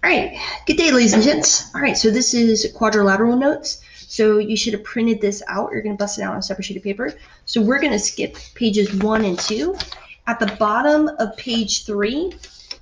All right, good day, ladies and gents. All right, so this is quadrilateral notes. So you should have printed this out. You're going to bust it out on a separate sheet of paper. So we're going to skip pages 1 and 2. At the bottom of page 3,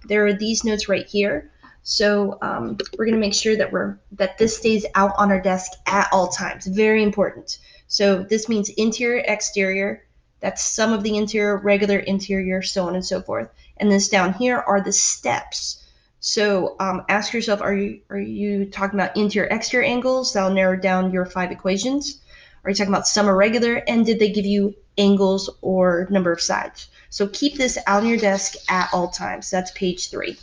there are these notes right here. So we're going to make sure that this stays out on our desk at all times. Very important. So this means interior, exterior. That's some of the interior, regular interior, so on and so forth. And this down here are the steps. So ask yourself, are you talking about interior, exterior angles? That'll narrow down your 5 equations. Are you talking about some are regular? And did they give you angles or number of sides? So keep this out on your desk at all times. That's page 3.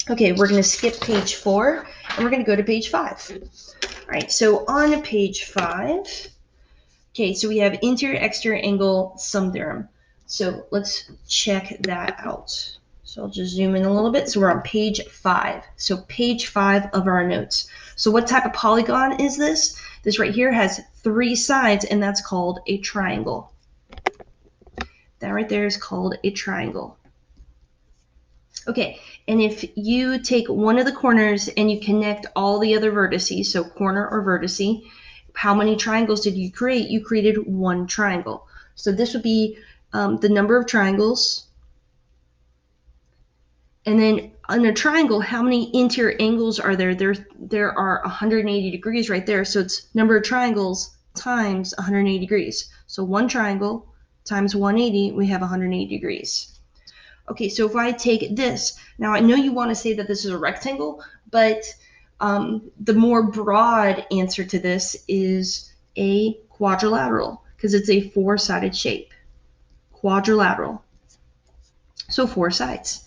Okay, we're going to skip page 4, and we're going to go to page 5. All right, so on page 5, okay, so we have interior, exterior angle sum theorem. So let's check that out. So I'll just zoom in a little bit. So we're on page 5. So page 5 of our notes. So what type of polygon is this? This right here has 3 sides, and that's called a triangle. That right there is called a triangle. Okay, and if you take one of the corners and you connect all the other vertices, so corner or vertice, how many triangles did you create? You created 1 triangle. So this would be the number of triangles. And then on a triangle, how many interior angles are there? There are 180 degrees right there. So it's number of triangles times 180 degrees. So 1 triangle times 180, we have 180 degrees. Okay, so if I take this, now I know you want to say that this is a rectangle, but the more broad answer to this is a quadrilateral because it's a 4-sided shape. Quadrilateral. So 4 sides.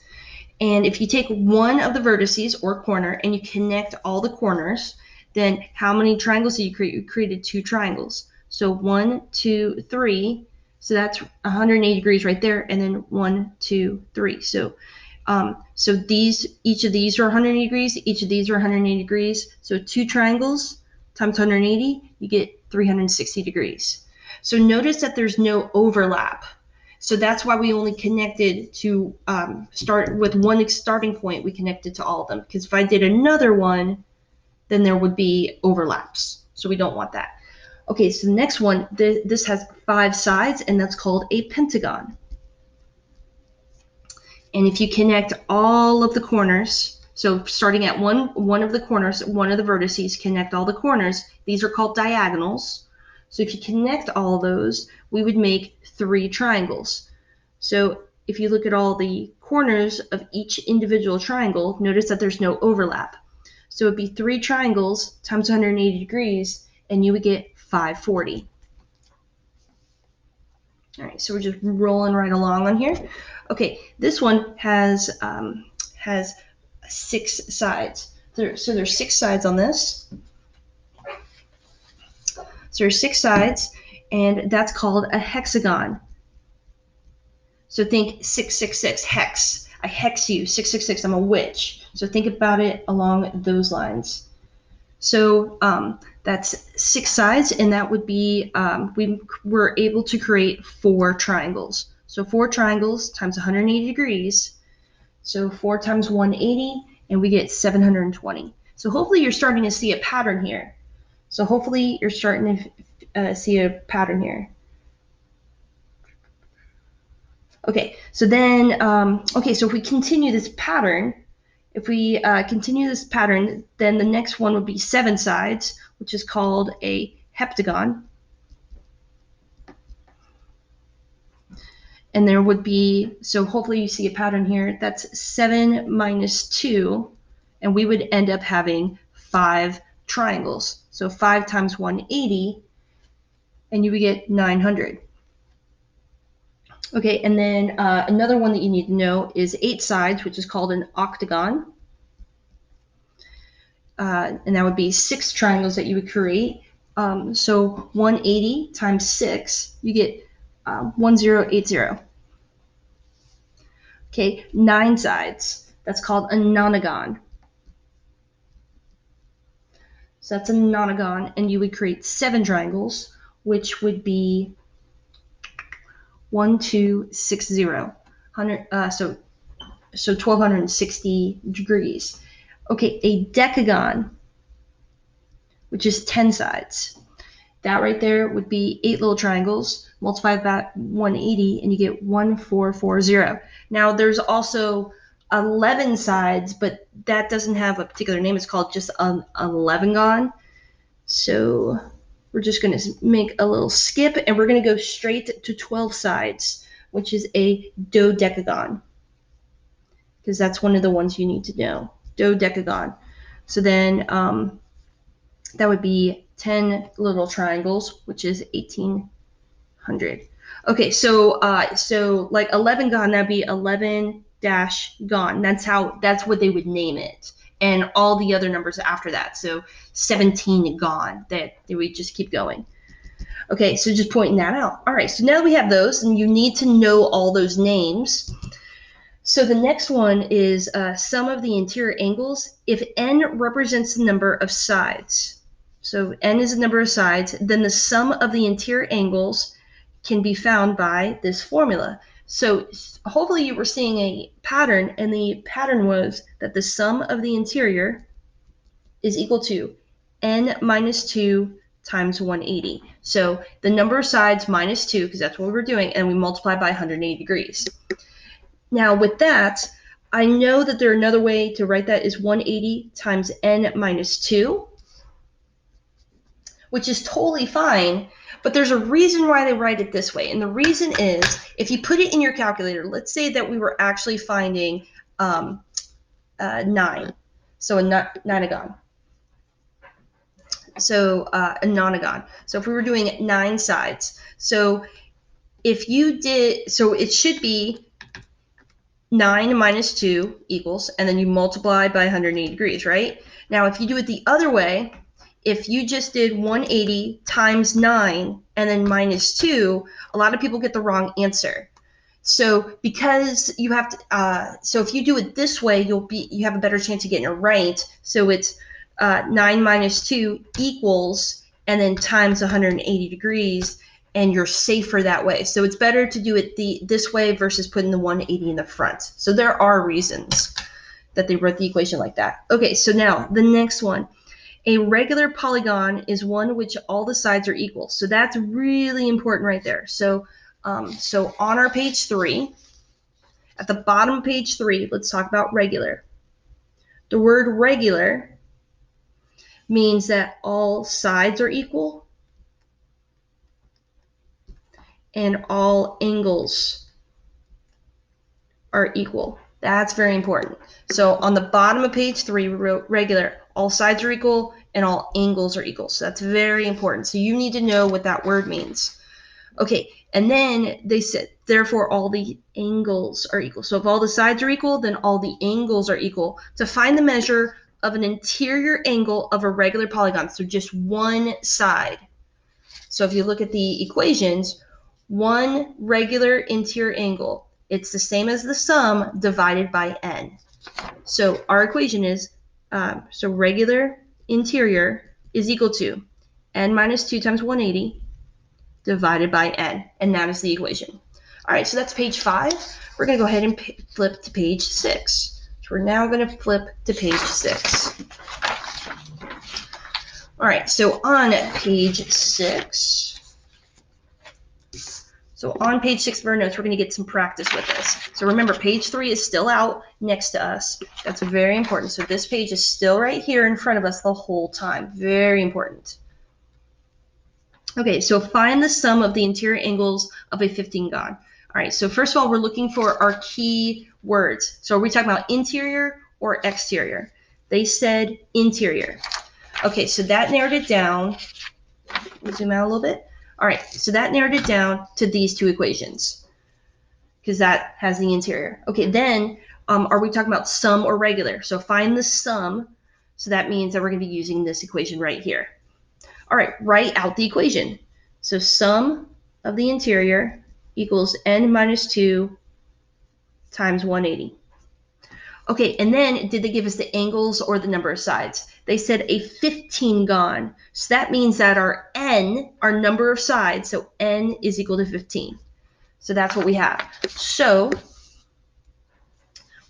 And if you take one of the vertices or corner and you connect all the corners, then how many triangles did you create? You created 2 triangles. So 1, 2, 3. So that's 180 degrees right there. And then 1, 2, 3. So each of these are 180 degrees. Each of these are 180 degrees. So 2 triangles times 180, you get 360 degrees. So notice that there's no overlap. So that's why we only connected to start with one starting point. We connected to all of them because if I did another one, then there would be overlaps. So we don't want that. Okay, so the next one, this has 5 sides, and that's called a pentagon. And if you connect all of the corners, so starting at one of the corners, one of the vertices, connect all the corners, these are called diagonals. So if you connect all those, we would make 3 triangles. So if you look at all the corners of each individual triangle, notice that there's no overlap. So it'd be 3 triangles times 180 degrees, and you would get 540. All right, so we're just rolling right along on here. Okay, this one has 6 sides. So there's 6 sides on this. So there's 6 sides, and that's called a hexagon. So think 666, hex. I hex you, 666, I'm a witch. So think about it along those lines. So that's 6 sides, and that would be, we were able to create 4 triangles. So 4 triangles times 180 degrees. So 4 times 180, and we get 720. So hopefully you're starting to see a pattern here. So hopefully you're starting to see a pattern here. Okay, so then, so if we continue this pattern, then the next one would be 7 sides, which is called a heptagon. And there would be, so hopefully you see a pattern here, that's 7 minus 2, and we would end up having 5 triangles. So 5 times 180, and you would get 900. Okay, and then another one that you need to know is 8 sides, which is called an octagon. And that would be 6 triangles that you would create. So 180 times 6, you get 1080. Okay, 9 sides. That's called a nonagon. So that's a nonagon, and you would create 7 triangles, which would be 1260. So 1260 degrees. Okay, a decagon, which is 10 sides. That right there would be 8 little triangles, multiply by 180, and you get 1440. Now, there's also 11 sides, but that doesn't have a particular name. It's called just an 11gon. So we're just going to make a little skip, and we're going to go straight to 12 sides, which is a dodecagon, because that's one of the ones you need to know. Dodecagon. So then that would be 10 little triangles, which is 1800. Okay, so like 11 gon, that'd be 11 dash gon. That's what they would name it. And all the other numbers after that. So 17 gon. That they would just keep going. Okay, so just pointing that out. All right, so now that we have those, and you need to know all those names. So the next one is sum of the interior angles if n represents the number of sides. So n is the number of sides, then the sum of the interior angles can be found by this formula. So hopefully you were seeing a pattern, and the pattern was that the sum of the interior is equal to n minus 2 times 180. So the number of sides minus 2, because that's what we're doing, and we multiply by 180 degrees. Now with that, I know that there's another way to write that is 180 times n minus 2, which is totally fine, but there's a reason why they write it this way. And the reason is, if you put it in your calculator, let's say that we were actually finding 9, so a nonagon. So a nonagon. So if we were doing 9 sides, so if you did, so it should be 9 minus 2 equals, and then you multiply by 180 degrees, right? Now, if you do it the other way, if you just did 180 times 9 and then minus 2, a lot of people get the wrong answer. So because you have to, so if you do it this way, you have a better chance of getting it right. So it's 9 minus 2 equals, and then times 180 degrees, and you're safer that way. So it's better to do it this way versus putting the 180 in the front. So there are reasons that they wrote the equation like that. Okay, so now the next one. A regular polygon is one which all the sides are equal. So that's really important right there. So so on our page 3, at the bottom of page 3, let's talk about regular. The word regular means that all sides are equal and all angles are equal. That's very important. So on the bottom of page 3, we wrote regular. All sides are equal and all angles are equal. So that's very important. So you need to know what that word means. Okay, and then they said, therefore, all the angles are equal. So if all the sides are equal, then all the angles are equal. To find the measure of an interior angle of a regular polygon, so just one side. So if you look at the equations, one regular interior angle, it's the same as the sum divided by n. So our equation is, so regular interior is equal to n minus 2 times 180 divided by n, and that is the equation. All right, so that's page 5. We're going to go ahead and flip to page 6. So we're now going to flip to page 6. All right, so on page 6, so on page 6 of our notes, we're going to get some practice with this. So remember, page 3 is still out next to us. That's very important. So this page is still right here in front of us the whole time. Very important. Okay, so find the sum of the interior angles of a 15gon. All right, so first of all, we're looking for our key words. So are we talking about interior or exterior? They said interior. Okay, so that narrowed it down. Zoom out a little bit. All right, so that narrowed it down to these two equations because that has the interior. Okay, then are we talking about sum or regular? So find the sum. So that means that we're going to be using this equation right here. All right, write out the equation. So sum of the interior equals n minus 2 times 180. Okay, and then did they give us the angles or the number of sides? They said a 15gon. So that means that our n, our number of sides, so n is equal to 15. So that's what we have. So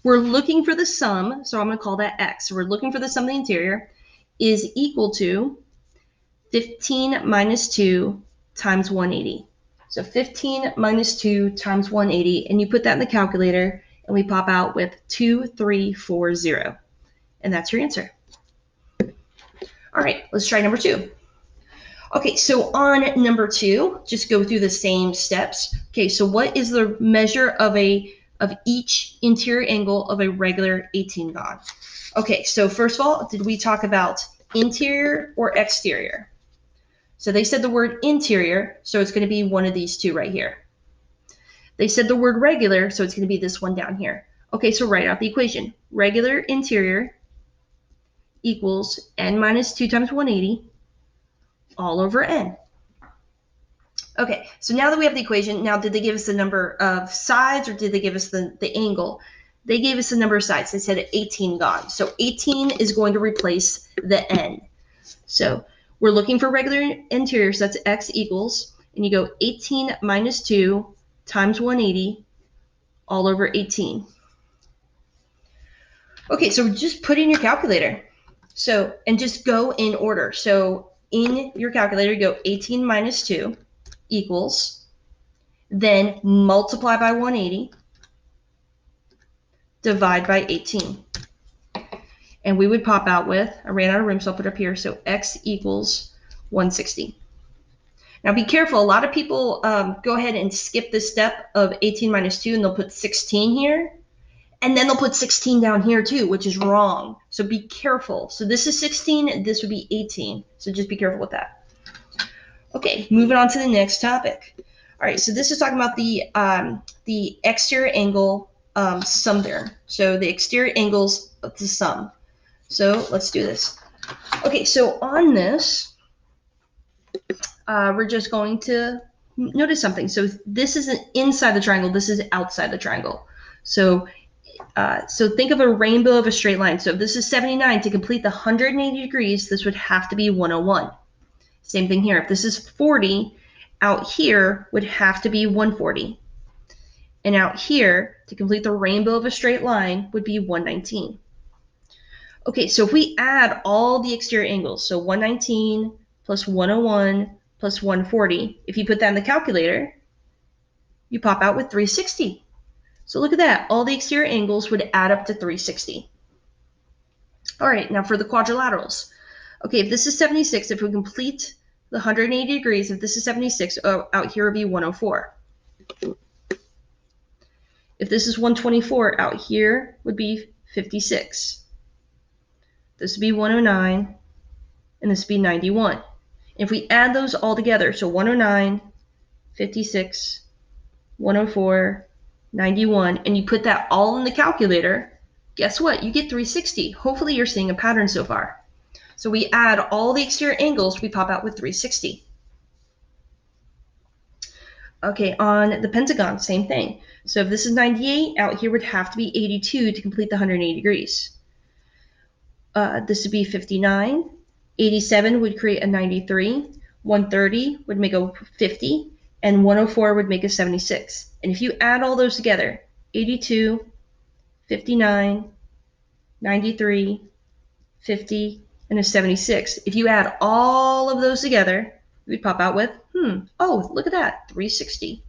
we're looking for the sum, so I'm going to call that x. So we're looking for the sum of the interior is equal to 15 minus 2 times 180. So 15 minus 2 times 180, and you put that in the calculator, and we pop out with 2340. And that's your answer. All right, let's try number 2. Okay, so on number 2, just go through the same steps. Okay, so what is the measure of each interior angle of a regular 18-gon? Okay, so first of all, did we talk about interior or exterior? So they said the word interior, so it's going to be one of these two right here. They said the word regular, so it's going to be this one down here. Okay, so write out the equation. Regular interior equals n minus 2 times 180 all over n. Okay, so now that we have the equation, now did they give us the number of sides or did they give us the angle? They gave us the number of sides. They said 18 gone. So 18 is going to replace the n. So we're looking for regular interior, so that's x equals, and you go 18 minus 2 times 180 all over 18. Okay, so just put in your calculator. So, and just go in order. So in your calculator, you go 18 minus 2 equals, then multiply by 180, divide by 18. And we would pop out with, I ran out of room, so I'll put it up here, so x equals 160. Now be careful, a lot of people go ahead and skip this step of 18 minus 2 and they'll put 16 here. And then they'll put 16 down here too, which is wrong. So be careful. So this is 16, this would be 18. So just be careful with that. Okay, moving on to the next topic. All right, so this is talking about the exterior angle sum there. So the exterior angles of the sum. So let's do this. Okay, so on this, we're just going to notice something. So this isn't inside the triangle, this is outside the triangle. So think of a rainbow of a straight line. So if this is 79, to complete the 180 degrees, this would have to be 101. Same thing here. If this is 40, out here would have to be 140. And out here, to complete the rainbow of a straight line, would be 119. Okay, so if we add all the exterior angles, so 119 plus 101 plus 140, if you put that in the calculator, you pop out with 360. So look at that. All the exterior angles would add up to 360. All right, now for the quadrilaterals. Okay, if this is 76, if we complete the 180 degrees, if this is 76, out here would be 104. If this is 124, out here would be 56. This would be 109, and this would be 91. If we add those all together, so 109, 56, 104, 91, and you put that all in the calculator, guess what? You get 360. Hopefully you're seeing a pattern so far. So we add all the exterior angles, we pop out with 360. Okay, on the pentagon, same thing. So if this is 98, out here would have to be 82 to complete the 180 degrees. This would be 59. 87 would create a 93. 130 would make a 50. And 104 would make a 76. And if you add all those together, 82, 59, 93, 50, and a 76. If you add all of those together, we'd pop out with, oh, look at that, 360.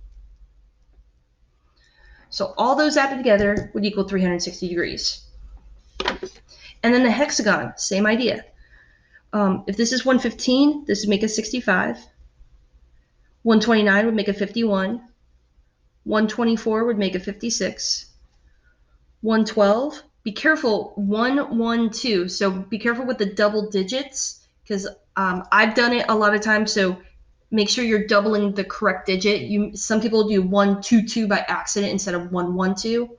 So all those added together would equal 360 degrees. And then the hexagon, same idea. If this is 115, this would make a 65. 129 would make a 51. 124 would make a 56. 112, be careful, 112, so be careful with the double digits, because I've done it a lot of times, so make sure you're doubling the correct digit. Some people do 122 by accident instead of 112.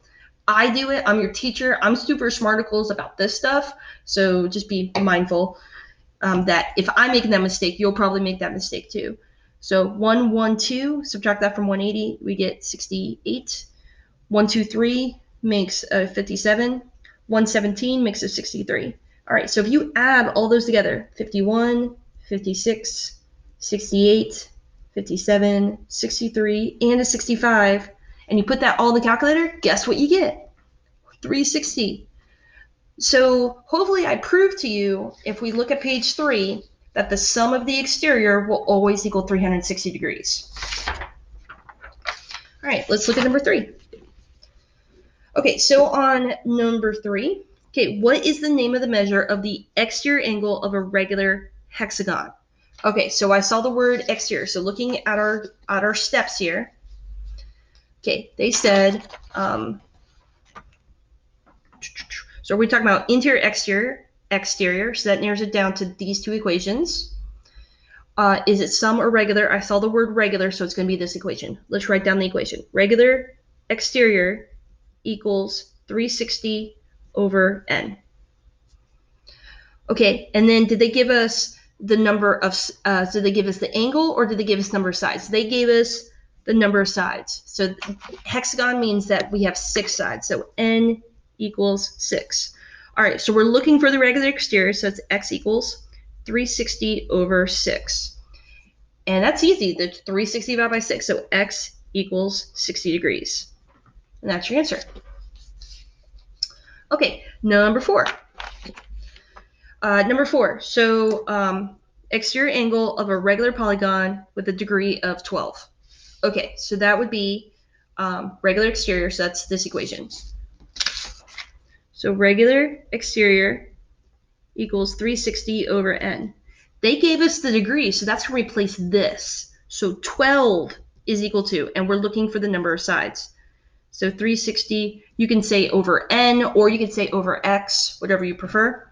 I do it. I'm your teacher. I'm super smarticles about this stuff, so just be mindful that if I'm making that mistake, you'll probably make that mistake too. So 112, subtract that from 180, we get 68. 123 makes a 57. 117 makes a 63. All right, so if you add all those together, 51, 56, 68, 57, 63, and a 65, and you put that all in the calculator, guess what you get? 360. So hopefully I proved to you, if we look at page 3, that the sum of the exterior will always equal 360 degrees. All right, let's look at number 3. Okay, so on number 3, okay, what is the name of the measure of the exterior angle of a regular hexagon? Okay, so I saw the word exterior. So looking at our steps here, okay, they said, so we're talking about interior, exterior, so that narrows it down to these two equations. Is it sum or regular? I saw the word regular, so it's going to be this equation. Let's write down the equation. Regular exterior equals 360 over n. Okay, and then did they give us the number of, did they give us the angle or did they give us number of sides? They gave us the number of sides. So hexagon means that we have 6 sides. So n equals 6. All right, so we're looking for the regular exterior, so it's x equals 360 over 6. And that's easy. That's 360 divided by 6. So x equals 60 degrees. And that's your answer. Okay, number 4. Number 4. So exterior angle of a regular polygon with a degree of 12. Okay, so that would be regular exterior. So that's this equation. So regular exterior equals 360 over n. They gave us the degree, so that's going to replace this. So 12 is equal to, and we're looking for the number of sides. So 360, you can say over n, or you can say over x, whatever you prefer.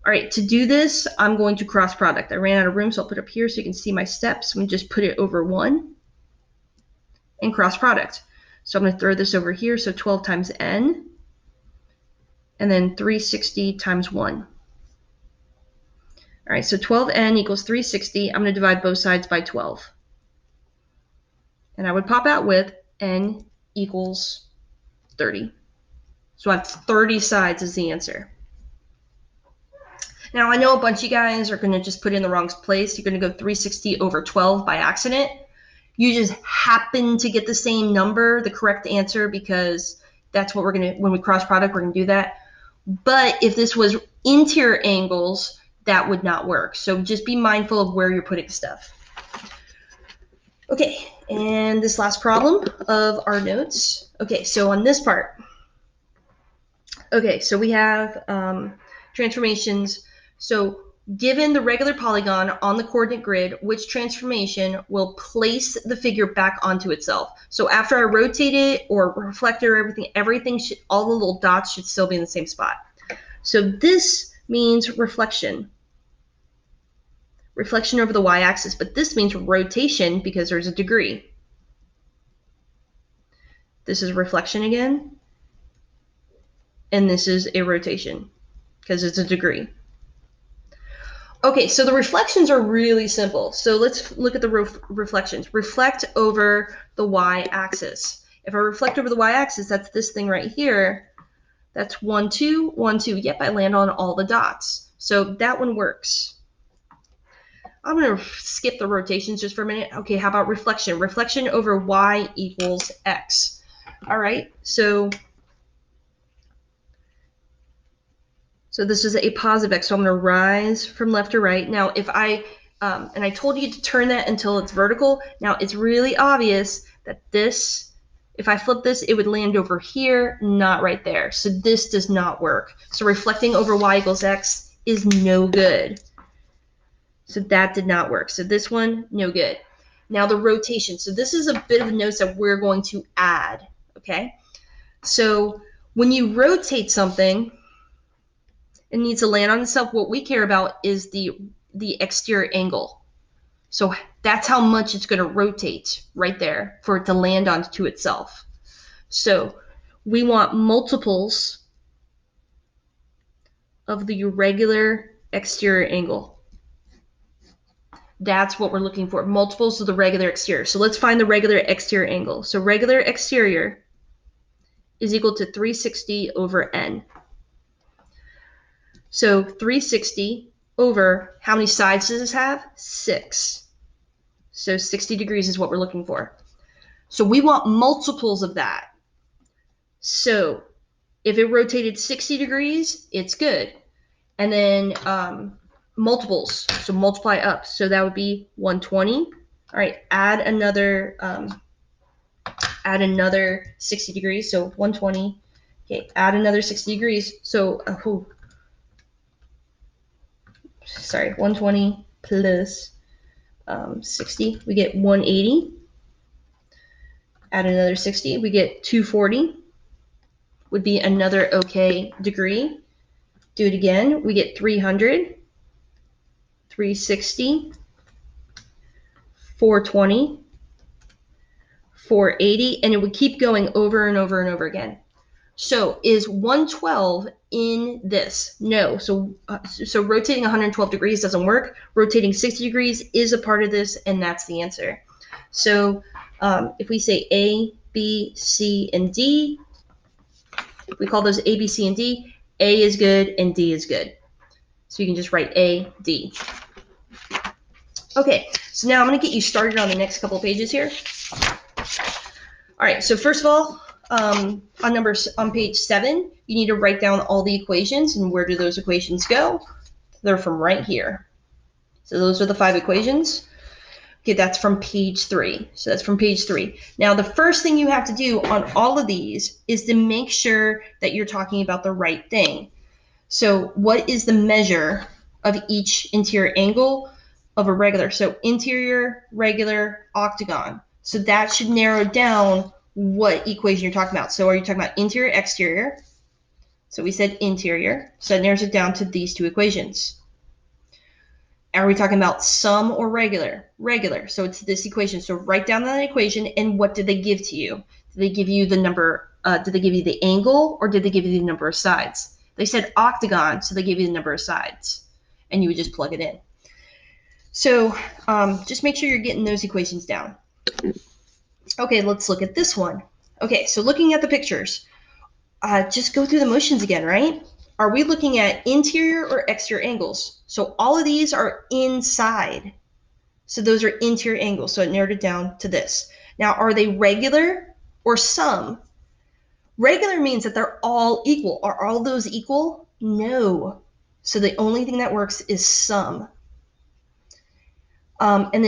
All right, to do this, I'm going to cross product. I ran out of room, so I'll put it up here so you can see my steps. I'm going to just put it over 1 and cross product. So I'm going to throw this over here, so 12 times n, and then 360 times 1. All right, so 12n equals 360. I'm going to divide both sides by 12. And I would pop out with n equals 30. So I have 30 sides as the answer. Now, I know a bunch of you guys are going to just put in the wrong place. You're going to go 360 over 12 by accident. You just happen to get the same number, the correct answer, because that's what we're going to, when we cross product, we're going to do that. But if this was interior angles, that would not work. So just be mindful of where you're putting stuff. Okay, and this last problem of our notes. Okay, so on this part, okay, so we have transformations. So given the regular polygon on the coordinate grid, which transformation will place the figure back onto itself? So after I rotate it or reflect it or everything should, all the little dots should still be in the same spot. So this means reflection. Reflection over the y-axis, but this means rotation because there's a degree. This is reflection again, and this is a rotation because it's a degree. Okay, so the reflections are really simple. So let's look at the reflections. Reflect over the y-axis. If I reflect over the y-axis, that's this thing right here. That's 1, 2, 1, 2. Yep, I land on all the dots. So that one works. I'm going to skip the rotations just for a minute. Okay, how about reflection? Reflection over y equals x. All right, so this is a positive x, so I'm going to rise from left to right. Now, if I, and I told you to turn that until it's vertical. Now, it's really obvious that this, if I flip this, it would land over here, not right there. So this does not work. So reflecting over y equals x is no good. So that did not work. So this one, no good. Now the rotation. So this is a bit of a note that we're going to add, okay? So when you rotate something, it needs to land on itself. What we care about is the exterior angle. So that's how much it's going to rotate right there for it to land onto itself. So we want multiples of the regular exterior angle. That's what we're looking for, multiples of the regular exterior. So let's find the regular exterior angle. So regular exterior is equal to 360 over n. So 360 over, how many sides does this have? 6. So 60 degrees is what we're looking for. So we want multiples of that. So If it rotated 60 degrees, it's good. And then multiples, so multiply up. So that would be 120. All right, add another 60 degrees, so 120. Okay, add another 60 degrees. So, 120 plus 60, we get 180. Add another 60, we get 240. Would be another okay degree. Do it again, we get 300, 360, 420, 480, and it would keep going over and over and over again. So is 112 in this? No. So rotating 112 degrees doesn't work. Rotating 60 degrees is a part of this, and that's the answer. So if we say A, B, C, and D, we call those A, B, C, and D. A is good, and D is good. So you can just write A, D. Okay, so now I'm going to get you started on the next couple of pages here. All right, so first of all, on page 7, you need to write down all the equations, and where do those equations go? They're from right here. So those are the 5 equations. Okay, that's from page 3. So that's from page 3. Now, the first thing you have to do on all of these is to make sure that you're talking about the right thing. So what is the measure of each interior angle of a regular? So interior, regular, octagon. So that should narrow down what equation you're talking about. So are you talking about interior, exterior? So we said interior. So that narrows it down to these 2 equations. Are we talking about sum or regular? Regular. So it's this equation. So write down that equation, and what did they give to you? Did they give you the number, did they give you the angle, or did they give you the number of sides? They said octagon, so they gave you the number of sides, and you would just plug it in. So just make sure you're getting those equations down. Okay, let's look at this one. Okay, so looking at the pictures, just go through the motions again, right? Are we looking at interior or exterior angles? So all of these are inside. So those are interior angles. So it narrowed it down to this. Now, are they regular or sum? Regular means that they're all equal. Are all those equal? No. So the only thing that works is sum. And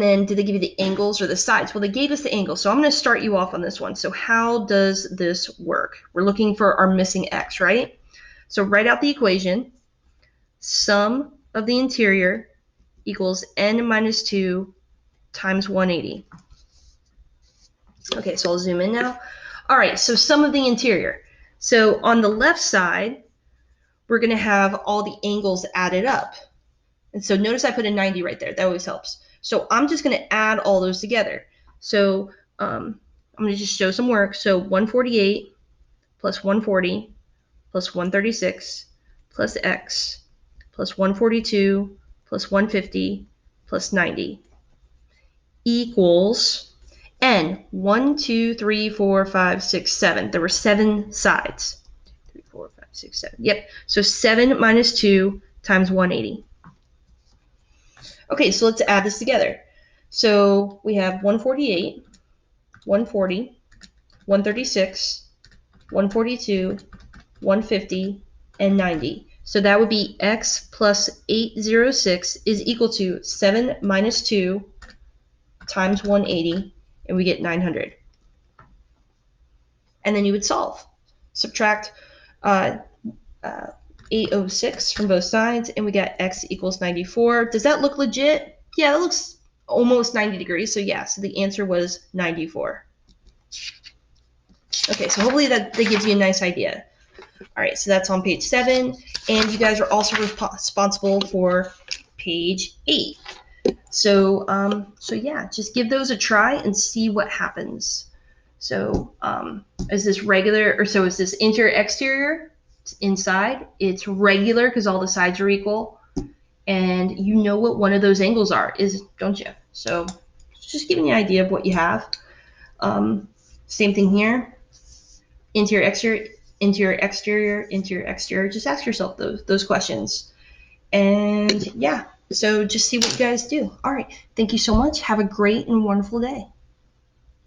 then did they give you the angles or the sides? Well, they gave us the angles. So I'm going to start you off on this one. So how does this work? We're looking for our missing x, right? So write out the equation. Sum of the interior equals n minus 2 times 180. Okay, so I'll zoom in now. All right, so sum of the interior. So on the left side, we're going to have all the angles added up. And so notice I put a 90 right there. That always helps. So I'm just going to add all those together. So I'm going to just show some work. So 148 plus 140 plus 136 plus x plus 142 plus 150 plus 90 equals n. 1, 2, 3, 4, 5, 6, 7. There were 7 sides. 3, 4, 5, 6, 7. Yep. So 7 minus 2 times 180. Okay, so let's add this together. So we have 148, 140, 136, 142, 150, and 90. So that would be x plus 806 is equal to 7 minus 2 times 180, and we get 900. And then you would solve. Subtract 806 from both sides, and we got x equals 94. Does that look legit? Yeah, that looks almost 90 degrees. So yeah, so the answer was 94. Okay, so hopefully that gives you a nice idea. All right, so that's on page 7, and you guys are also responsible for page 8. So yeah, just give those a try and see what happens. So is this regular, or so is this interior, exterior? It's inside. It's regular because all the sides are equal, and you know what one of those angles are, don't you? So just giving you an idea of what you have. Same thing here. Interior, exterior, interior, exterior, interior, exterior. Just ask yourself those questions. And yeah, so just see what you guys do. All right. Thank you so much. Have a great and wonderful day.